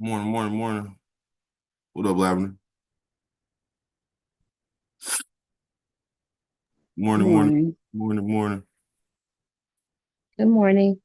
Morning, morning, morning. What up, Lavender? Good Morning, morning, morning. morning, morning. Good morning.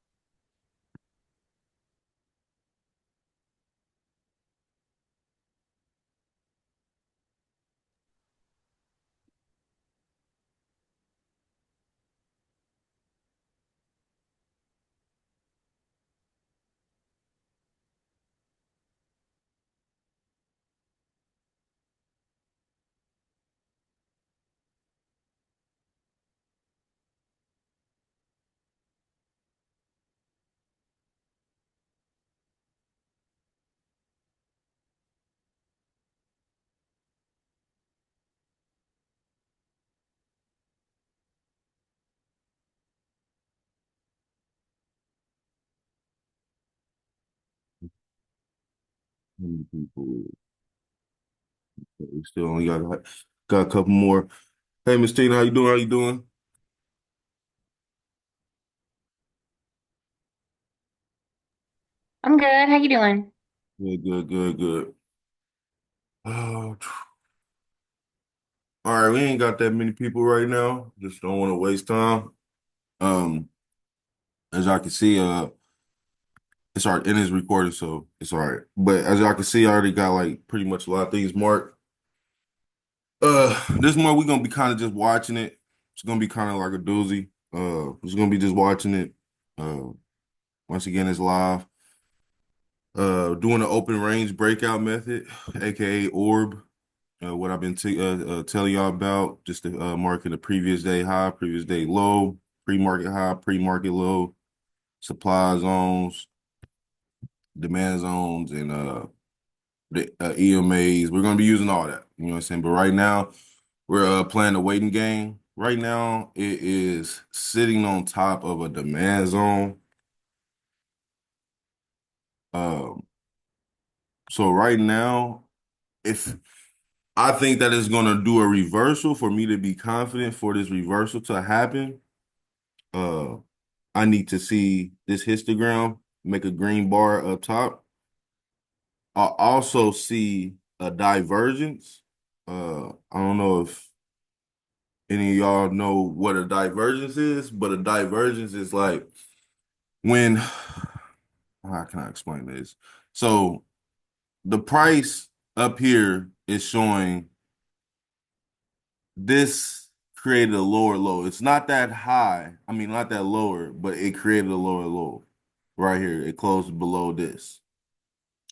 How many people? We still only got a couple more. Hey, Miss Tina, how you doing? How you doing? I'm good. How you doing? Good, good, good, good. Oh, all right, we ain't got that many people right now. Just don't want to waste time. Um, as I can see, it's all right, and it's recorded, so it's all right. But as y'all can see, I already got like pretty much a lot of things marked. This month we're gonna be kind of just watching it. It's gonna be kind of like a doozy. It's gonna be just watching it. Uh, Once again, it's live. Doing the open range breakout method, aka orb. What I've been telling y'all about, just the market the previous day high, previous day low, pre-market high, pre-market low, supply zones, demand zones, and the EMAs. We're gonna be using all that. You know what I'm saying? But right now, we're playing the waiting game. Right now, it is sitting on top of a demand zone. Um, so right now, if I think that it's gonna do a reversal for me to be confident for this reversal to happen. Uh, I need to see this histogram make a green bar up top. I also see a divergence. I don't know if any of y'all know what a divergence is, but a divergence is like when, how can I explain this? So the price up here is showing this created a lower low. It's not that high. I mean, not that lower, but it created a lower low right here. It closed below this.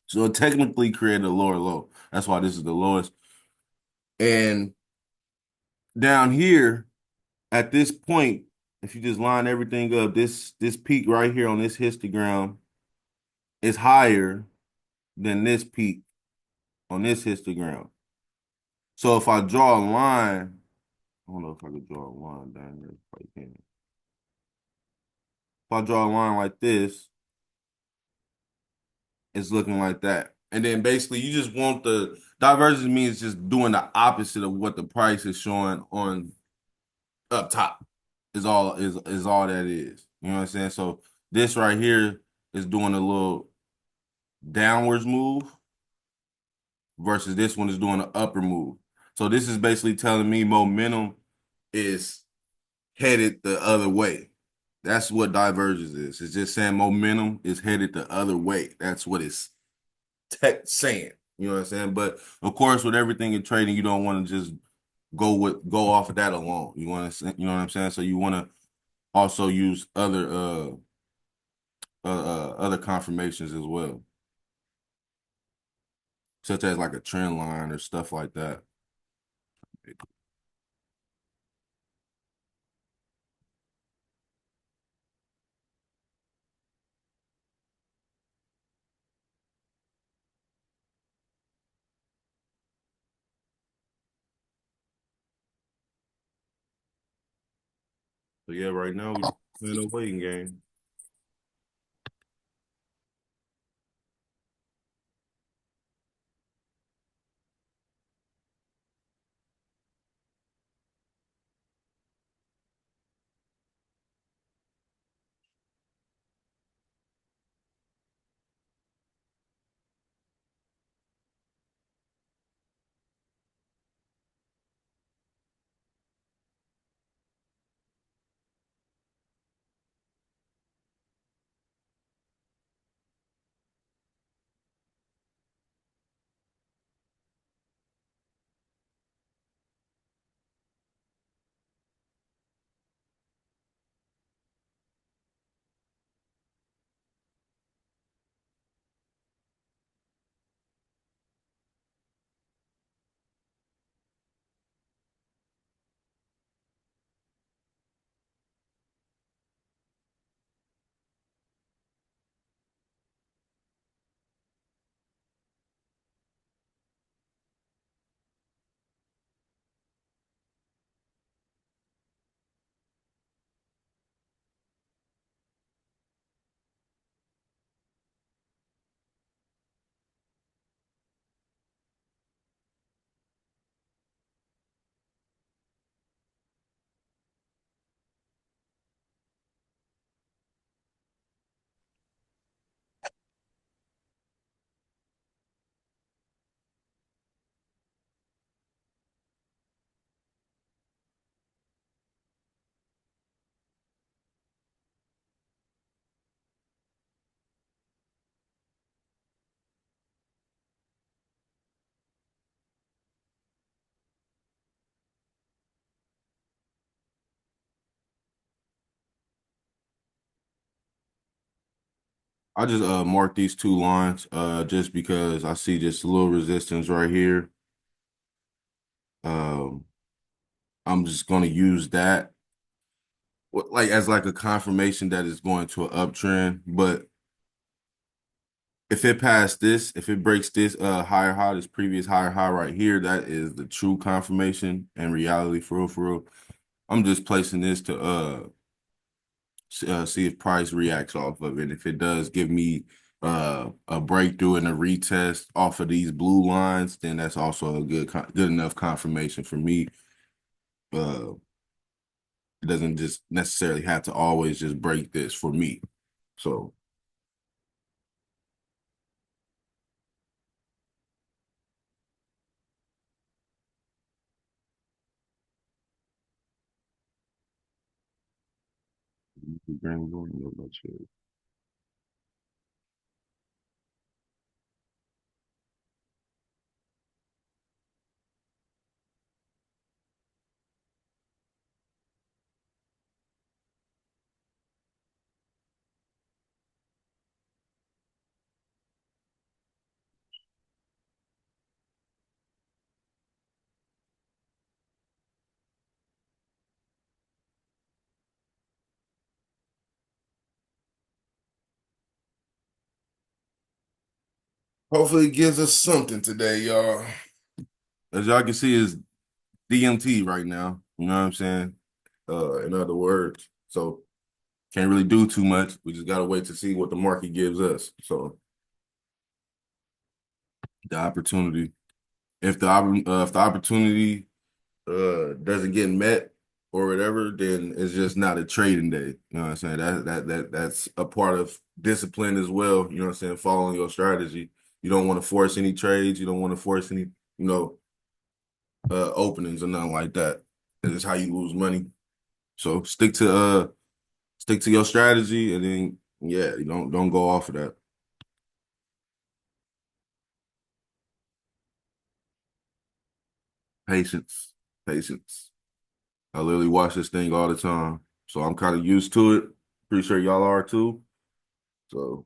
So it technically created a lower low. That's why this is the lowest. And down here at this point, if you just line everything up, this peak right here on this histogram is higher than this peak on this histogram. So if I draw a line, I don't know if I could draw a line down here. If I can. If I draw a line like this, it's looking like that. And then basically you just want the divergence means just doing the opposite of what the price is showing on up top is all that is. You know what I'm saying? So this right here is doing a little downwards move versus this one is doing an upper move. So this is basically telling me momentum is headed the other way. That's what divergence is. It's just saying momentum is headed the other way. That's what it's saying. You know what I'm saying? But of course, with everything in trading, you don't want to just go off of that alone. You know what I'm saying? So you want to also use other confirmations as well, such as like a trend line or stuff like that. So yeah, right now we're playing a waiting game. I just mark these two lines just because I see just a little resistance right here. Um, I'm just gonna use that like as like a confirmation that it's going to an uptrend. But if it passed this, if it breaks this higher high, this previous higher high right here, that is the true confirmation and reality for real, for real. I'm just placing this to see if price reacts off of it. If it does give me a breakthrough and a retest off of these blue lines, then that's also a good enough confirmation for me. Uh, it doesn't just necessarily have to always just break this for me. So hopefully it gives us something today, y'all. As y'all can see, is DMT right now. You know what I'm saying? In other words, so can't really do too much. We just gotta wait to see what the market gives us. So the opportunity, if the opportunity doesn't get met or whatever, then it's just not a trading day. You know what I'm saying? That's a part of discipline as well. You know what I'm saying? Following your strategy. You don't want to force any trades. You don't want to force any, you know, openings or nothing like that. It's how you lose money. So stick to your strategy, and then yeah, you don't go off of that. Patience, patience. I literally watch this thing all the time, so I'm kind of used to it. Pretty sure y'all are too. So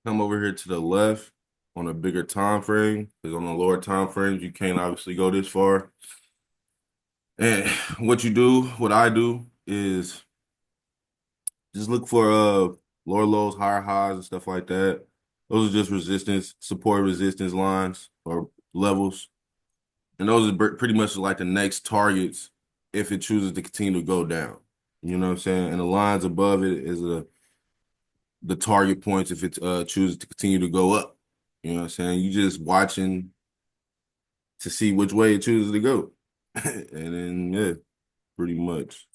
come over here to the left on a bigger time frame, because on the lower time frames you can't obviously go this far. And what I do is just look for lower lows, higher highs, and stuff like that. Those are just resistance, support resistance lines or levels. And those are pretty much like the next targets if it chooses to continue to go down. You know what I'm saying? And the lines above it is the target points if it chooses to continue to go up. You know what I'm saying? You just watching to see which way it chooses to go. And then yeah, pretty much.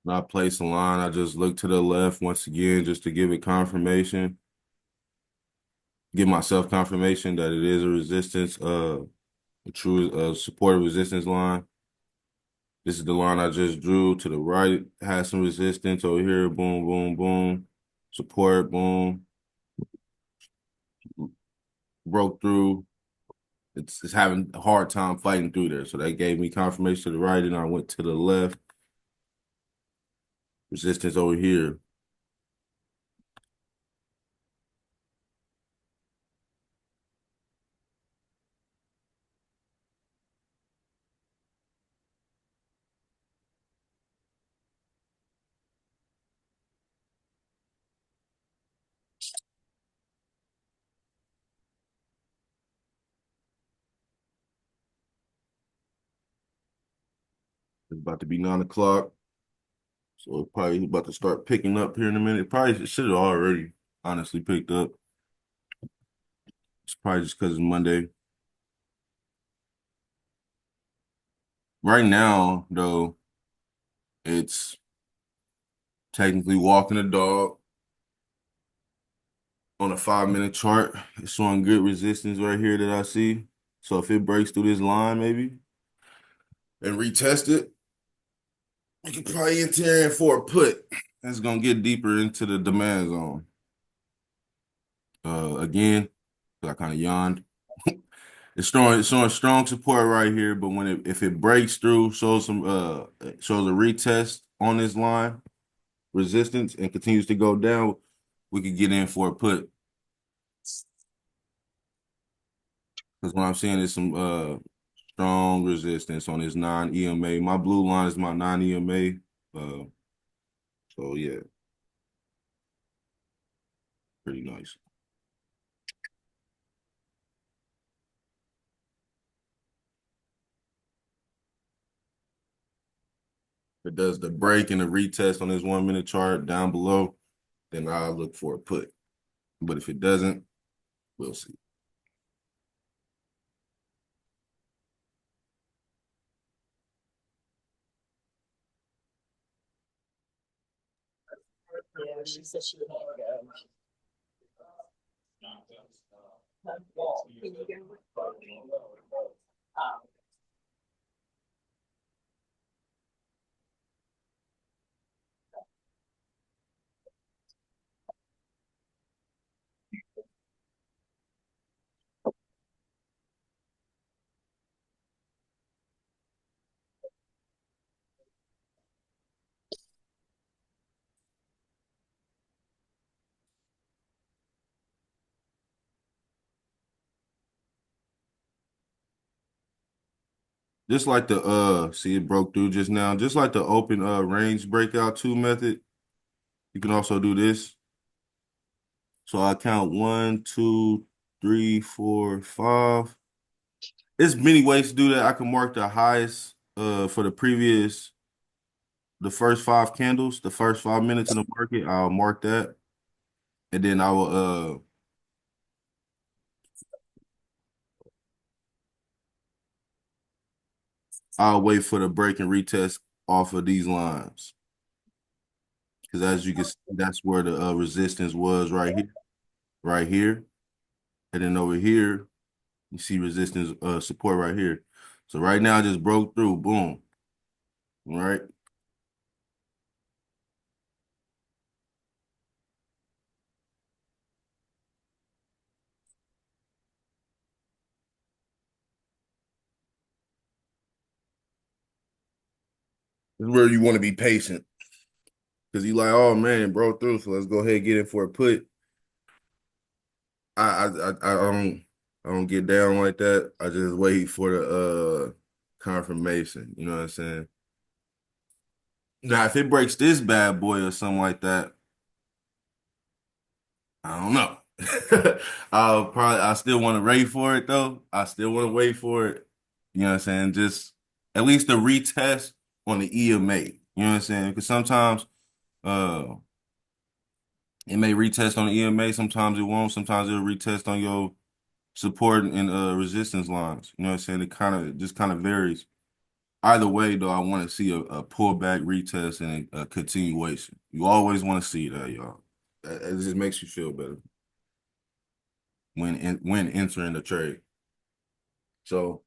When I place a line, I just look to the left once again just to give it confirmation, give myself confirmation that it is a resistance, a true supportive resistance line. This is the line I just drew to the right, has some resistance over here, boom, boom, boom, support, boom. broke through. It's having a hard time fighting through there. So that gave me confirmation to the right, and I went to the left. Resistance over here. It's about to be 9 o'clock. So it's probably about to start picking up here in a minute. Probably should have already honestly picked up. It's probably just because it's Monday. Right now, though, it's technically walking a dog on a 5 minute chart. It's showing good resistance right here that I see. So if it breaks through this line, maybe, and retest it, we can probably enter in for a put. That's gonna get deeper into the demand zone. Again, I kind of yawned. It's showing strong support right here, but if it breaks through, shows shows a retest on this line, resistance, and continues to go down, we could get in for a put. Because what I'm seeing is some strong resistance on this non-EMA. My blue line is my non-EMA. So yeah, pretty nice. If it does the break and the retest on this 1 minute chart down below, then I'll look for a put. But if it doesn't, we'll see. Yeah, she said she would go. Can you go? Just like the see it broke through just now. Just like the open range breakout 2 method, you can also do this. So I count 1, 2, 3, 4, 5. There's many ways to do that. I can mark the highest for the first 5 candles, the first 5 minutes in the market. I'll mark that. And then I'll wait for the break and retest off of these lines. Because as you can see, that's where the resistance was right here, right here. And then over here, you see resistance support right here. So right now I just broke through, boom. All right. This is where you want to be patient. Because you like, oh man, it broke through. So let's go ahead and get in for a put. I don't get down like that. I just wait for the confirmation. You know what I'm saying? Now, if it breaks this bad boy or something like that, I don't know. I still want to wait for it though. I still want to wait for it. You know what I'm saying? Just at least the retest on the EMA. You know what I'm saying? Because sometimes uh it may retest on the EMA, sometimes it won't, sometimes it'll retest on your support and resistance lines. You know what I'm saying? It kind of varies. Either way, though, I want to see a pullback retest and a continuation. You always want to see that, y'all. It just makes you feel better when entering the trade. So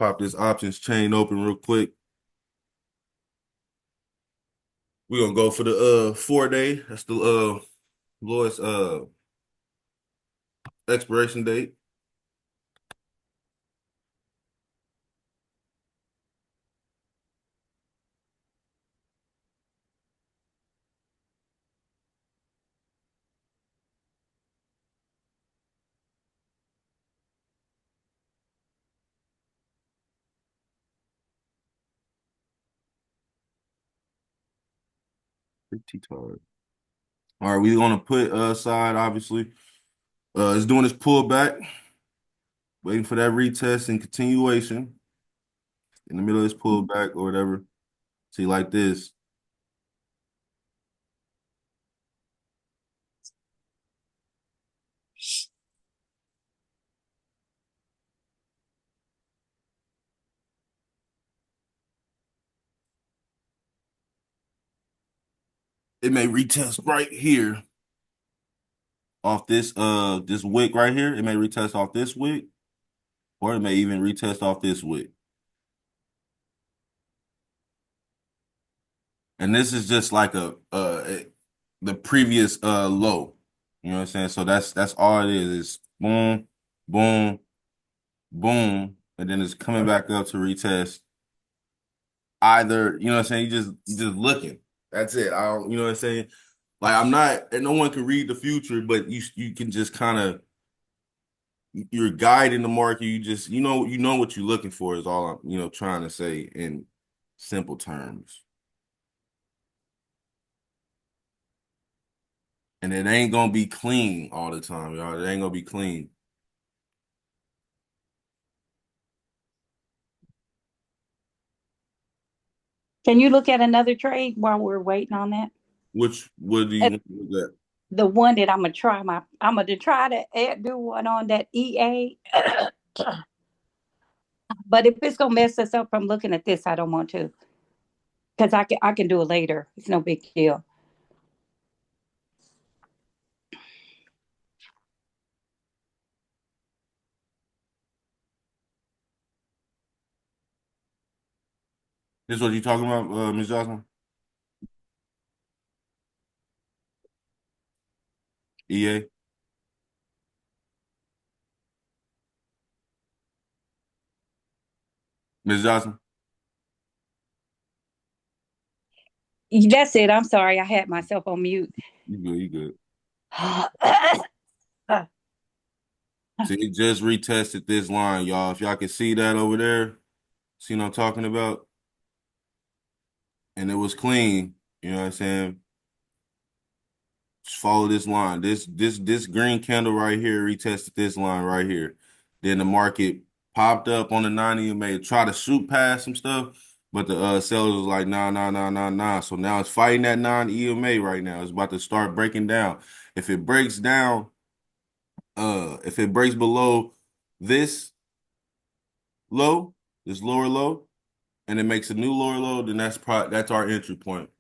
pop this options chain open real quick. We're gonna go for the 4 day. That's the lowest expiration date. Pretty tired. All right, we're gonna put aside, obviously. It's doing its pullback, waiting for that retest and continuation in the middle of this pullback or whatever. See, like this. It may retest right here off this wick right here. It may retest off this wick, or it may even retest off this wick. And this is just like the previous low. You know what I'm saying? So that's all it is. It's boom, boom, boom, and then it's coming back up to retest. Either, you know what I'm saying, you just looking. That's it. I don't, you know what I'm saying? Like I'm not, and no one can read the future, but you can just kind of you're guiding the market. You just you know what you're looking for is all I'm trying to say in simple terms. And it ain't gonna be clean all the time, y'all. It ain't gonna be clean. Can you look at another trade while we're waiting on that? What do you Uh, want to look at? The one that I'm gonna try to do one on that EA. But if it's gonna mess us up from looking at this, I don't want to. Because I can do it later. It's no big deal. This what you talking about, Ms. Johnson? EA? Ms. Johnson? That's it. I'm sorry. I had myself on mute. You good, you good. See, it just retested this line, y'all. If y'all can see that over there, see what I'm talking about? And it was clean. You know what I'm saying? Just follow this line. This green candle right here retested this line right here. Then the market popped up on the 90 and made try to shoot past some stuff, but the sellers was like, nah, nah, nah, nah, nah. So now it's fighting that non-EMA right now. It's about to start breaking down. If it breaks down, if it breaks below this low, this lower low, and it makes a new lower low, then that's our entry point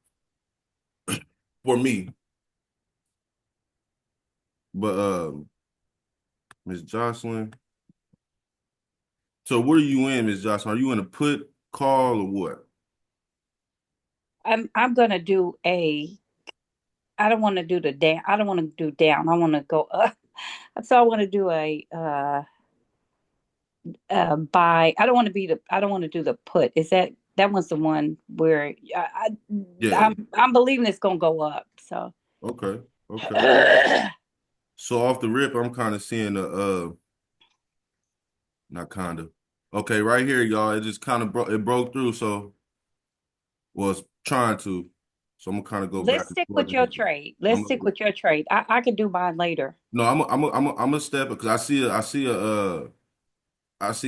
for me. But Miss Jocelyn. So what are you in, Miss Jocelyn? Are you in a put, call, or what? I'm gonna do a. I don't want to do the down. I don't want to do down. I want to go up. So I want to do a buy. I don't want to be the. I don't want to do the put. Is that one's the one where Yeah. I'm believing it's gonna go up. So Okay. Okay. So off the rip, I'm kind of seeing not kind of. Okay, right here, y'all. It just kind of broke through. So was trying to. So I'm gonna kind of go back let's and stick forth with your again. trade. Let's I'm stick with your trade. I can do mine later. no, I'm a step because I see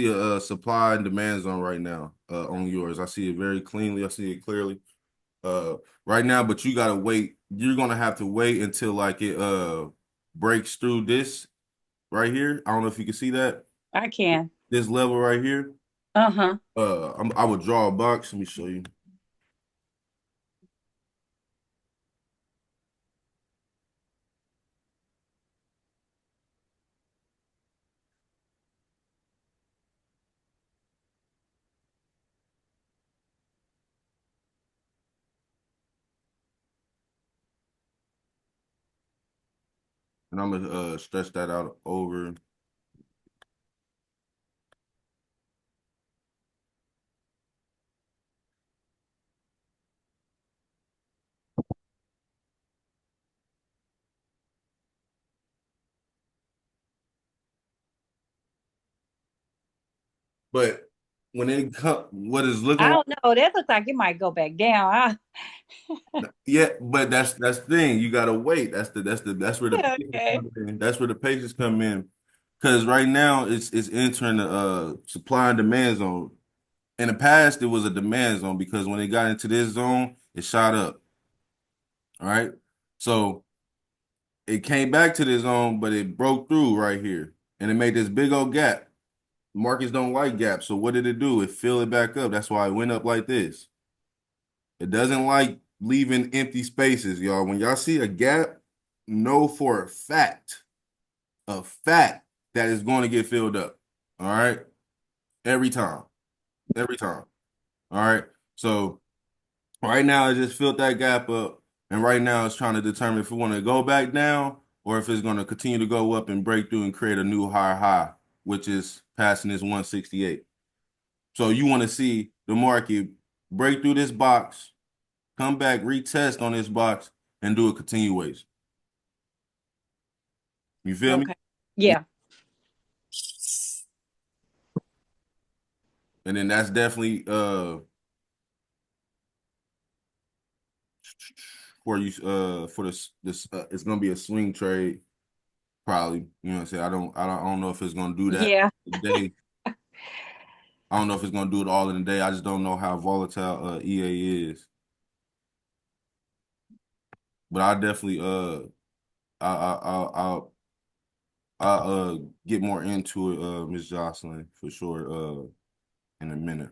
a supply and demand zone right now on yours. I see it very cleanly. I see it clearly uh right now, but you gotta wait. You're gonna have to wait until like it breaks through this right here. I don't know if you can see that. I can. This level right here. Uh-huh. I would draw a box. Let me show you. And I'm gonna stretch that out over. But when it come, what is looking I like, don't know. That looks like it might go back down. yeah, but that's the thing. You gotta wait. That's where the patience Okay. come in. That's where the patience come in. Because right now it's entering the supply and demand zone. In the past, it was a demand zone because when it got into this zone, it shot up. All right. So it came back to this zone, but it broke through right here. And it made this big old gap. Markets don't like gaps. So what did it do? It filled it back up. That's why it went up like this. It doesn't like leaving empty spaces, y'all. When y'all see a gap, know for a fact that it's going to get filled up. All right. Every time. Every time. All right. So right now, it just filled that gap up. And right now, it's trying to determine if we want to go back down or if it's going to continue to go up and break through and create a new higher high, which is passing this 168. So you want to see the market break through this box, come back, retest on this box, and do a continuation. You feel me? Okay. Yeah. And then that's definitely for you for this it's gonna be a swing trade, probably. You know what I'm saying? I don't know if it's gonna do that Yeah. today. I don't know if it's gonna do it all in a day. I just don't know how volatile EA is. But I definitely I'll get more into it, Miss Jocelyn, for sure, in a minute.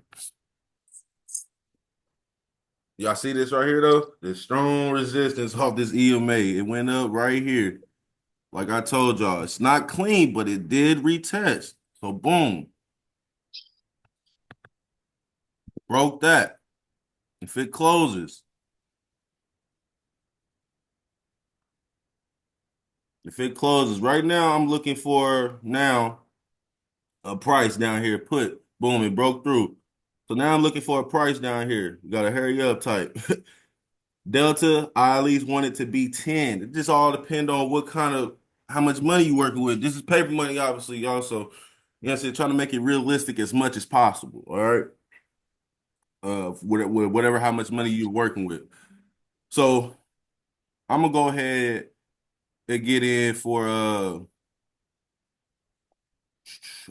Y'all see this right here though? The strong resistance off this EMA. It went up right here. Like I told y'all, it's not clean, but it did retest. So boom, broke that. If it closes, right now, I'm looking for now a price down here. Put boom, it broke through. So now I'm looking for a price down here. You gotta hurry up type. Delta, I at least want it to be 10. It just all depend on what kind of how much money you working with. This is paper money, obviously, y'all. So, you know what I'm saying, trying to make it realistic as much as possible. All right. With whatever how much money you're working with. So I'm gonna go ahead and get in for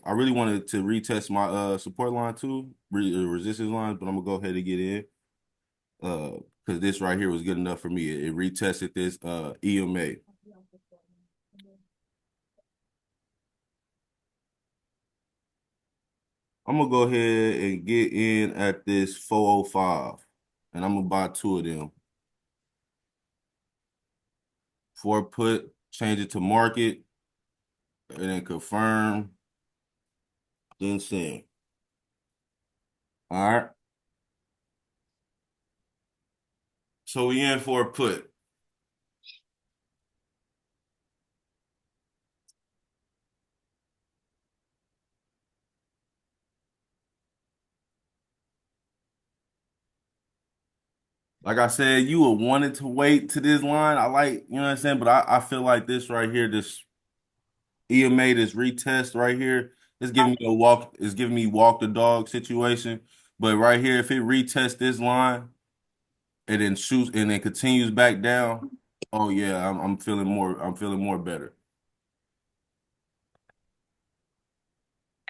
I really wanted to retest my support line too, resistance lines, but I'm gonna go ahead and get in. Because this right here was good enough for me. It retested this EMA. I'm gonna go ahead and get in at this 405, and I'm gonna buy two of them. For put, change it to market, and then confirm, then send. All right. So we in for a put. Like I said, you would wanted to wait to this line. I like, you know what I'm saying, but I feel like this right here, this EMA, this retest right here, is giving me a walk. Is giving me walk the dog situation. But right here, if it retests this line and then shoots and then continues back down, oh yeah, I'm feeling more. I'm feeling more better.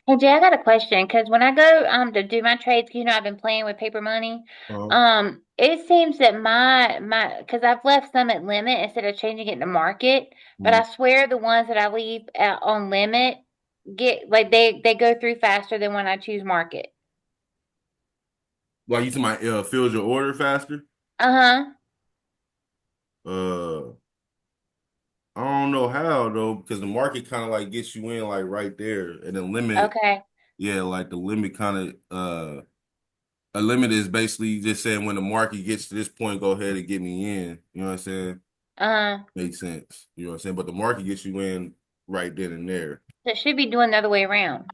Hey Jay, I got a question because when I go to do my trades, you know, I've been playing with paper money. Uh-huh. It seems that my because I've left some at limit instead of changing it to market, but Mhm. I swear the ones that I leave on limit get like they go through faster than when I choose market. Well, you to my fills your order faster. Uh-huh. Uh, I don't know how though, because the market kind of like gets you in like right there, and the limit, Okay. yeah, like the limit kind of a limit is basically just saying when the market gets to this point, go ahead and get me in. You know what I'm saying? Makes sense. You know what I'm saying? But the market gets you in right then and there. So it should be doing the other way around.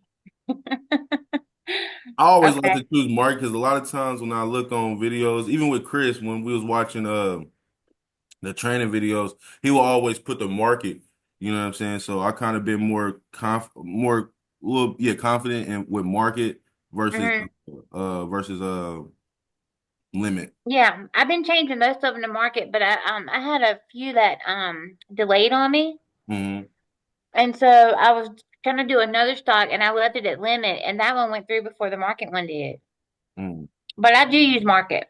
I always like Okay. to choose market because a lot of times when I look on videos, even with Chris, when we was watching the training videos, he will always put the market. You know what I'm saying? So I kind of been more little confident in with market versus Hmm. versus limit. Yeah, I've been changing most of them to market, but I had a few that delayed on me, Hmm. and so I was trying to do another stock, and I left it at limit, and that one went through before the market one did. Hmm. But I do use market.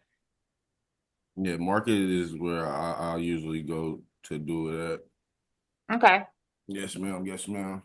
Yeah, market is where I usually go to do it at. Okay. Yes, ma'am. Yes, ma'am.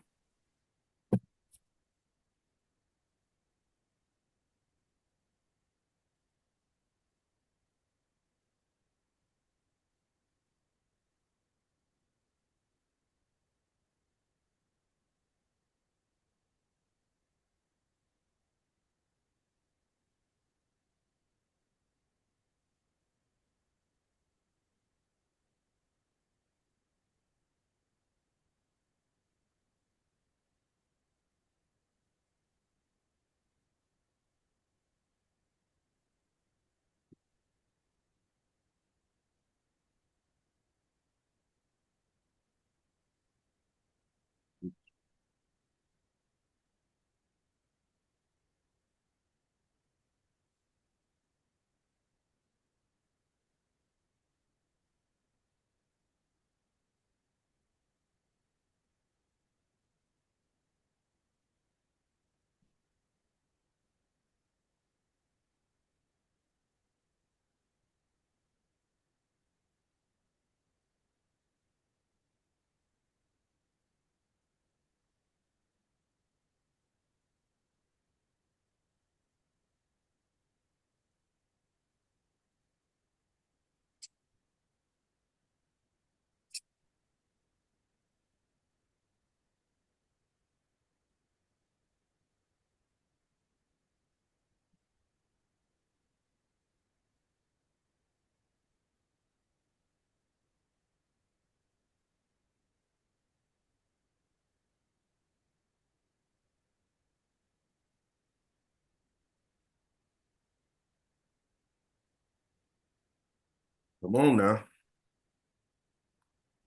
Come on now.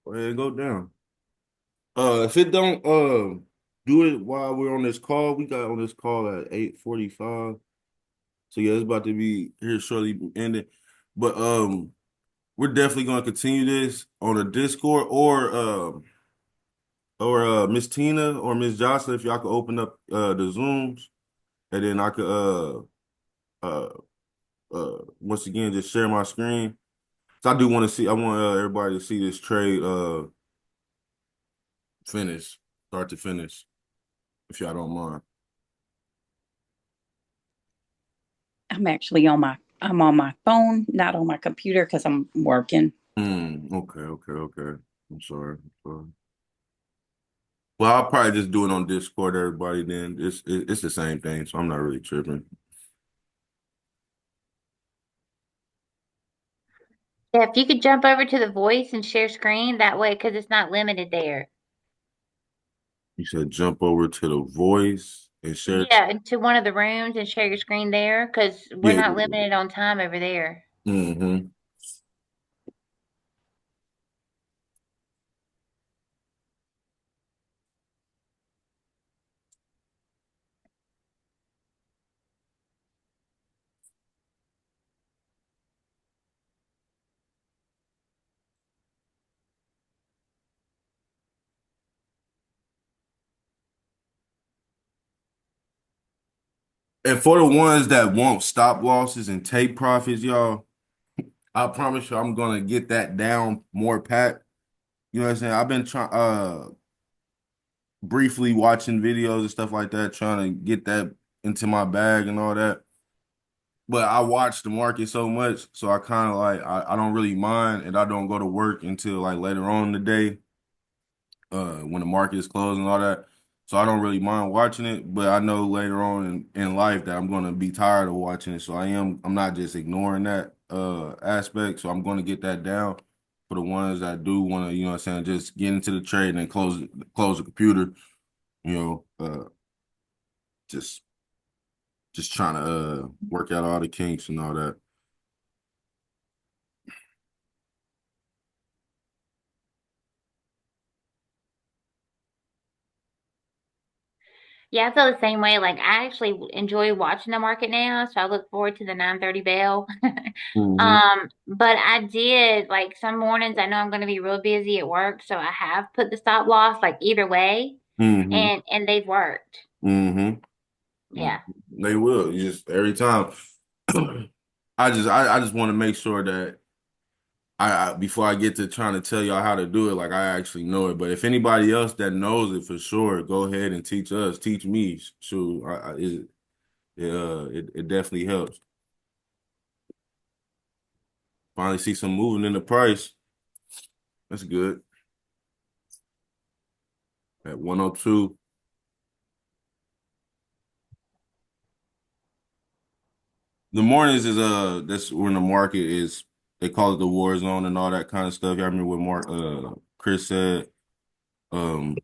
Go ahead and go down. If it don't do it while we're on this call, we got on this call at 8:45. So yeah, it's about to be here shortly ending. But we're definitely gonna continue this on a Discord or Miss Tina or Miss Jocelyn, if y'all could open up the Zooms and then I could uh once again just share my screen. So I want everybody to see this trade finish, start to finish, if y'all don't mind. I'm on my phone, not on my computer because I'm working. Okay, okay, okay. I'm sorry. Well, I'll probably just do it on Discord, everybody. Then it's the same thing, so I'm not really tripping. Yeah, if you could jump over to the voice and share screen that way, because it's not limited there. You said jump over to the voice and share. Yeah, into one of the rooms and share your screen there, because we're Yeah, not yeah. limited on time over there. Mm-hmm. And for the ones that want stop losses and take profits, y'all, I promise you, I'm gonna get that down more pat. You know what I'm saying? I've been trying briefly watching videos and stuff like that, trying to get that into my bag and all that. But I watch the market so much, so I kind of like I don't really mind, and I don't go to work until like later on in the day, when the market is closed and all that. So I don't really mind watching it, but I know later on in life that I'm gonna be tired of watching it. So I'm not just ignoring that aspect. So I'm gonna get that down. for the ones that do want to, you know what I'm saying, just get into the trade and then close the computer, you know, just trying to work out all the kinks and all that. Yeah, I feel the same way. Like I actually enjoy watching the market now, so I look forward to the 9:30 bell. Mm-hmm. But I did like some mornings I know I'm going to be real busy at work, so I have put the stop loss like either way, Mm-hmm. and they've worked. Mm-hmm. Yeah. They will. You just every time. I just want to make sure that I before I get to trying to tell y'all how to do it, like I actually know it. But if anybody else that knows it for sure, go ahead and teach us, teach me. So it definitely helps. Finally see some moving in the price. That's good. At 102. The mornings is that's when the market is, they call it the war zone and all that kind of stuff. Y'all remember what Chris said? Um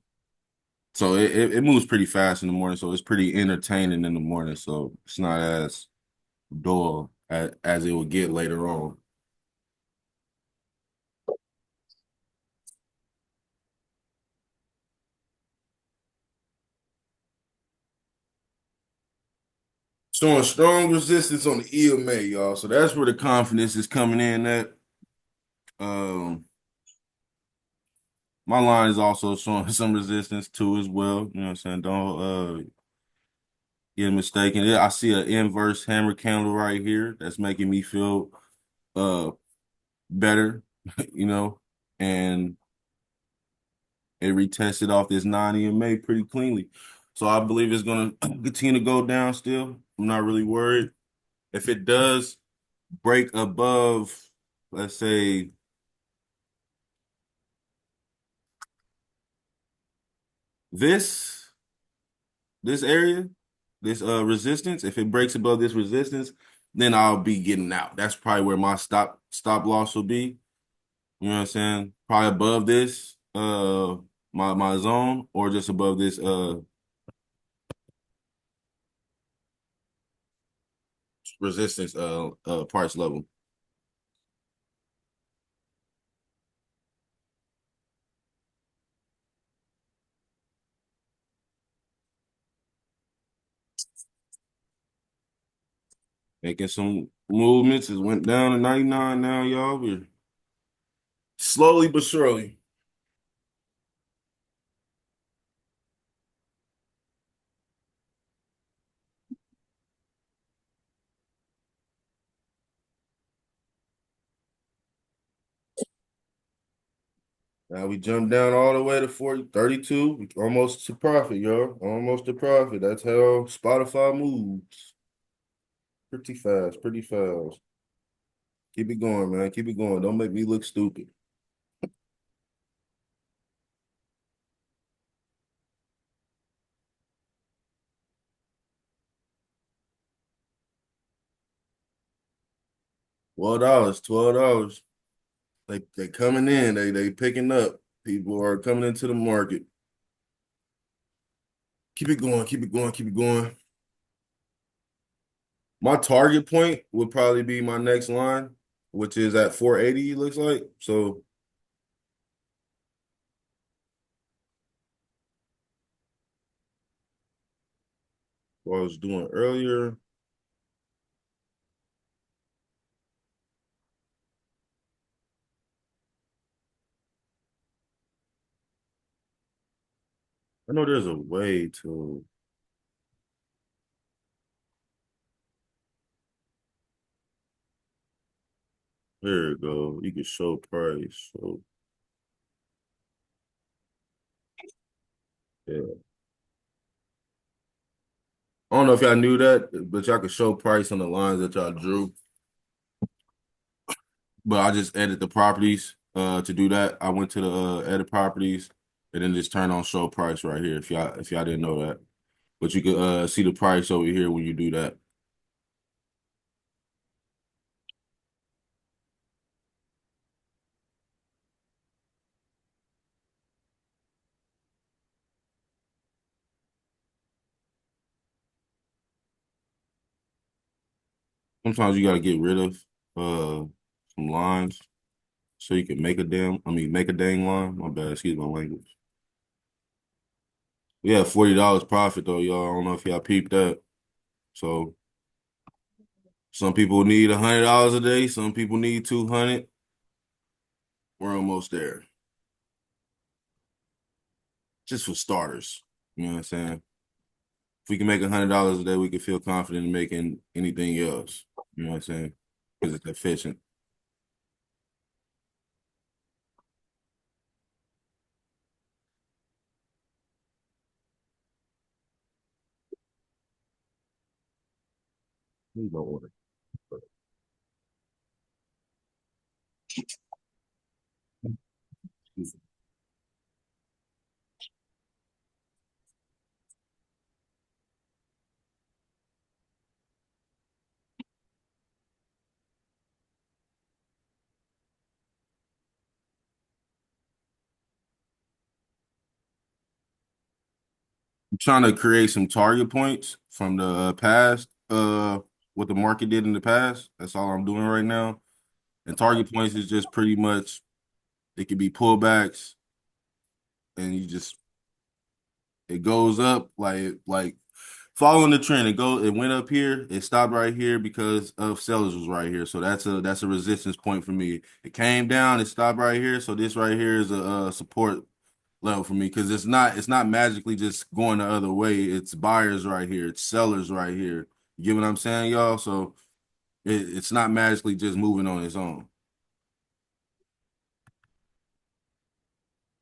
so it moves pretty fast in the morning, so it's pretty entertaining in the morning. So it's not as dull as it will get later on. Showing strong resistance on the EMA, y'all. So that's where the confidence is coming in at. Um, my line is also showing some resistance too as well. You know what I'm saying? Don't get mistaken. I see an inverse hammer candle right here that's making me feel uh better, you know, and it retested off this 9 EMA pretty cleanly. So I believe it's gonna continue to go down still. I'm not really worried. If it does break above, let's say, this this area, this resistance, if it breaks above this resistance, then I'll be getting out. That's probably where my stop loss will be. You know what I'm saying? Probably above this my zone, or just above this resistance price level. Making some movements. It went down to 99 now, y'all. We're slowly but surely. Now we jumped down all the way to 32, almost to profit, y'all. Almost to profit. That's how Spotify moves. Pretty fast, pretty fast. Keep it going, man. Keep it going. Don't make me look stupid. $12, $12. They coming in. They picking up. People are coming into the market. Keep it going, keep it going, keep it going. My target point would probably be my next line, which is at 480, it looks like. So what I was doing earlier. I know there's a way to. There you go. You can show price. So yeah. I don't know if y'all knew that, but y'all could show price on the lines that y'all drew. But I just edit the properties to do that. I went to the edit properties and then just turn on show price right here if y'all didn't know that. But you could see the price over here when you do that. Sometimes you gotta get rid of some lines so you can make a dang line. My bad, excuse my language. We had $40 profit though, y'all. I don't know if y'all peeped that. So some people need $100 a day, some people need 200. We're almost there. Just for starters. You know what I'm saying? If we can make $100 a day, we can feel confident in making anything else. You know what I'm saying? Because it's efficient. Please don't order. I'm trying to create some target points from the past, what the market did in the past. That's all I'm doing right now. And target points is just pretty much it could be pullbacks, and it goes up like following the trend. It went up here, it stopped right here because of sellers was right here. So that's a resistance point for me. It came down, it stopped right here. So this right here is a support level for me because it's not magically just going the other way. It's buyers right here, it's sellers right here. You get what I'm saying, y'all? So it's not magically just moving on its own.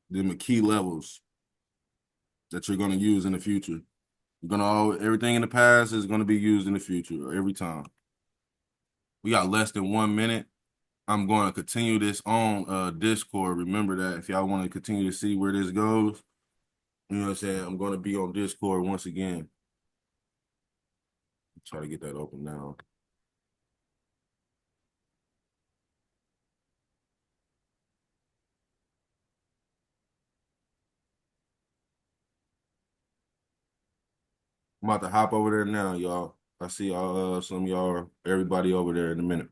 Them are key levels that you're gonna use in the future. Everything in the past is gonna be used in the future every time. We got less than 1 minute. I'm going to continue this on Discord. Remember that if y'all want to continue to see where this goes, you know what I'm saying? I'm going to be on Discord once again. Try to get that open now. I'm about to hop over there now, y'all. I see y'all, some of y'all, everybody over there in a minute.